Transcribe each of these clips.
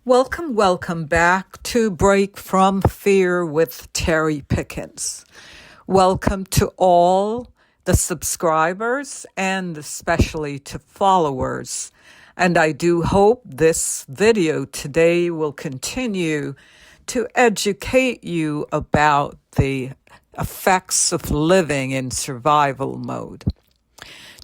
Welcome back to Break from Fear with Teri Pickens. Welcome to all the subscribers and especially to followers. And I do hope this video today will continue to educate you about the effects of living in survival mode.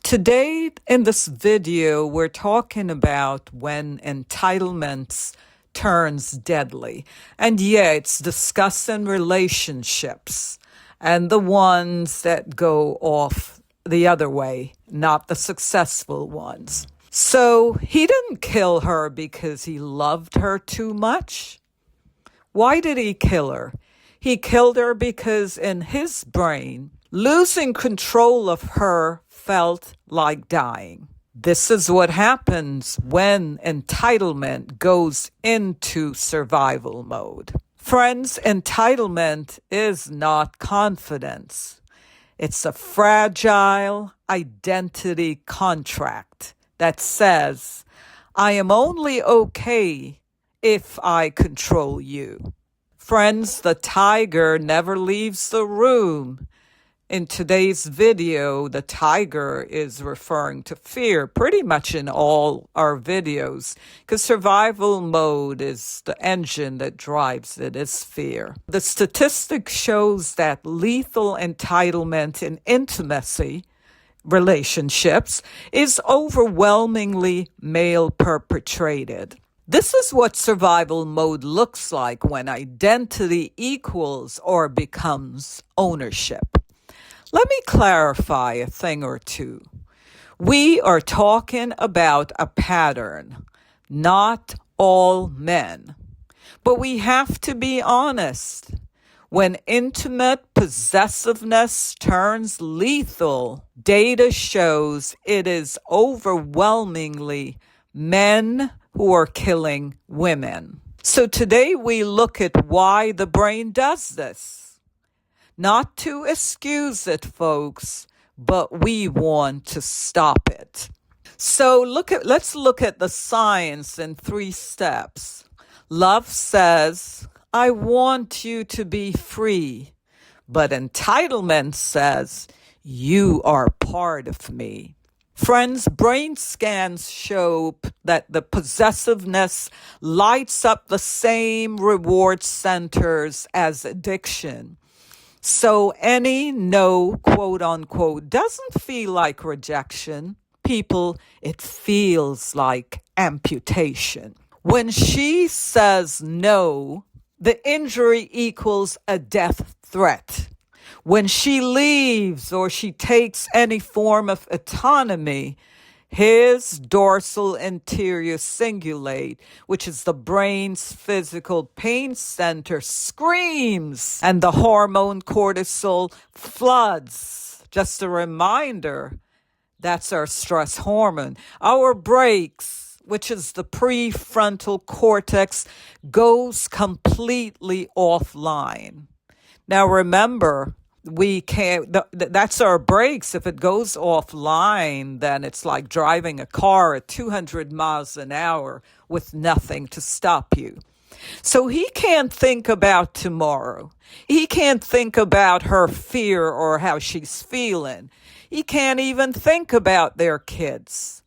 Today in this video, we're talking about when entitlements turns deadly. And yeah, it's discussing relationships and the ones that go off the other way, not the successful ones. So he didn't kill her because he loved her too much. Why did he kill her? He killed her because in his brain, losing control of her felt like dying. This is what happens when entitlement goes into survival mode. Friends, entitlement is not confidence. It's a fragile identity contract that says, I am only okay if I control you. Friends, the tiger never leaves the room. In today's video, the tiger is referring to fear pretty much in all our videos because survival mode is the engine that drives it, is fear. The statistic shows that lethal entitlement in intimacy relationships is overwhelmingly male perpetrated. This is what survival mode looks like when identity equals or becomes ownership. Let me clarify a thing or two. We are talking about a pattern, not all men. But we have to be honest. When intimate possessiveness turns lethal, data shows it is overwhelmingly men who are killing women. So today we look at why the brain does this. Not to excuse it, folks, but we want to stop it. So let's look at the science in 3 steps. Love says, I want you to be free. But entitlement says, you are part of me. Friends, brain scans show that the possessiveness lights up the same reward centers as addiction. So any no, quote unquote, doesn't feel like rejection. People, it feels like amputation. When she says no, the injury equals a death threat. When she leaves or she takes any form of autonomy, his dorsal anterior cingulate, which is the brain's physical pain center, screams and the hormone cortisol floods. Just a reminder, that's our stress hormone. Our brakes, which is the prefrontal cortex, goes completely offline. Now remember, we can't, that's our brakes. If it goes offline, then it's like driving a car at 200 miles an hour with nothing to stop you. So he can't think about tomorrow. He can't think about her fear or how she's feeling. He can't even think about their kids.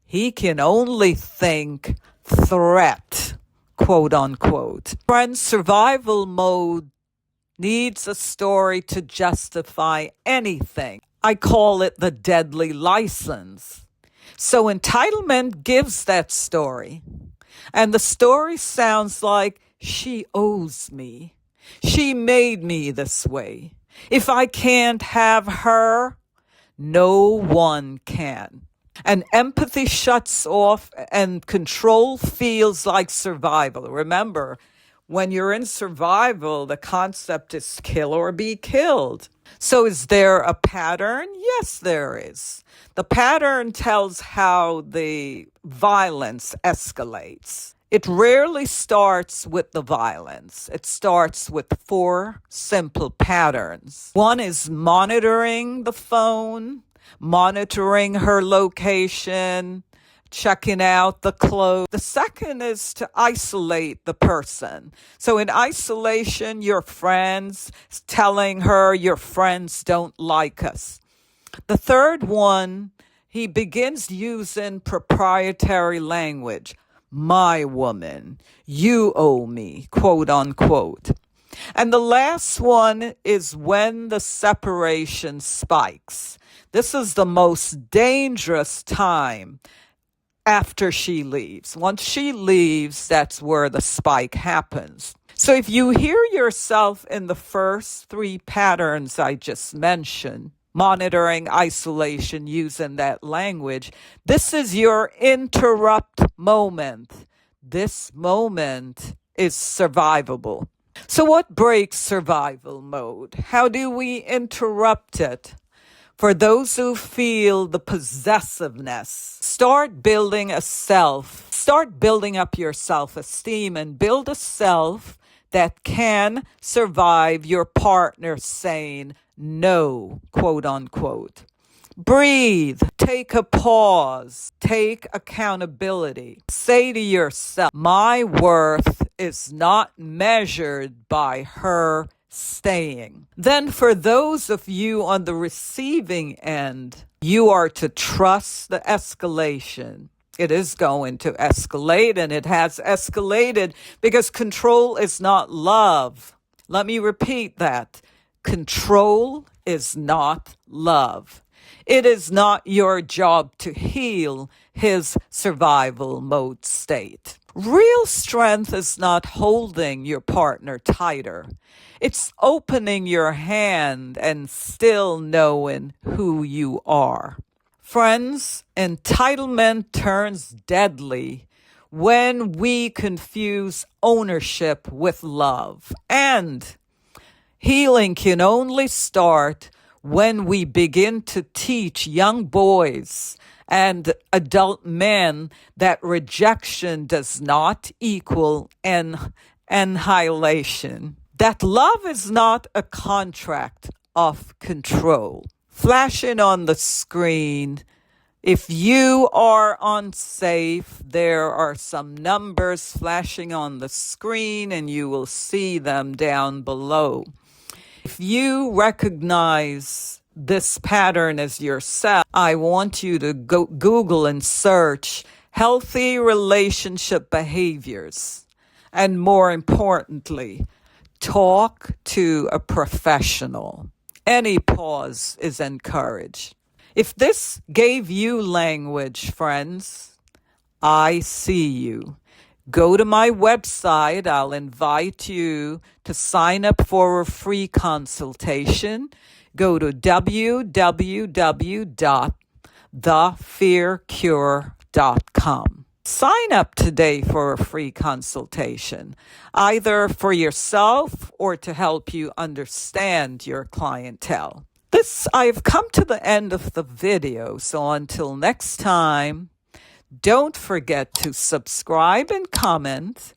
He can only think threat, quote unquote. Friends, survival mode needs a story to justify anything. I call it the deadly license. So entitlement gives that story. And the story sounds like, she owes me. She made me this way. If I can't have her, no one can. And empathy shuts off and control feels like survival. Remember, when you're in survival, the concept is kill or be killed. So is there a pattern? Yes, there is. The pattern tells how the violence escalates. It rarely starts with the violence. It starts with 4 simple patterns. One is monitoring the phone, monitoring her location, checking out the clothes. The second is to isolate the person. So in isolation, your friends, telling her your friends don't like us. The third one, he begins using proprietary language. My woman, you owe me, quote unquote. And the last one is when the separation spikes. This is the most dangerous time after she leaves. Once she leaves, that's where the spike happens. So if you hear yourself in the first three patterns I just mentioned, monitoring, isolation, using that language, this is your interrupt moment. This moment is survivable. So what breaks survival mode? How do we interrupt it? For those who feel the possessiveness, start building a self. Start building up your self-esteem and build a self that can survive your partner saying no, quote unquote. Breathe, take a pause, take accountability. Say to yourself, my worth is not measured by her staying. Then for those of you on the receiving end, you are to trust the escalation. It is going to escalate, and it has escalated because control is not love. Let me repeat that. Control is not love. It is not your job to heal his survival mode state. Real strength is not holding your partner tighter. It's opening your hand and still knowing who you are. Friends, entitlement turns deadly when we confuse ownership with love. And healing can only start when we begin to teach young boys and adult men that rejection does not equal annihilation. That love is not a contract of control. Flashing on the screen, if you are unsafe, there are some numbers flashing on the screen and you will see them down below. If you recognize this pattern as yourself, I want you to go Google and search healthy relationship behaviors. And more importantly, talk to a professional. Any pause is encouraged. If this gave you language, friends, I see you. Go to my website. I'll invite you to sign up for a free consultation. Go to www.thefearcure.com. Sign up today for a free consultation, either for yourself or to help you understand your clientele. I've come to the end of the video, so until next time, don't forget to subscribe and comment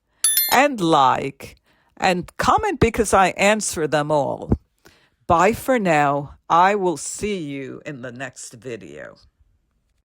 and like, and comment because I answer them all. Bye for now. I will see you in the next video.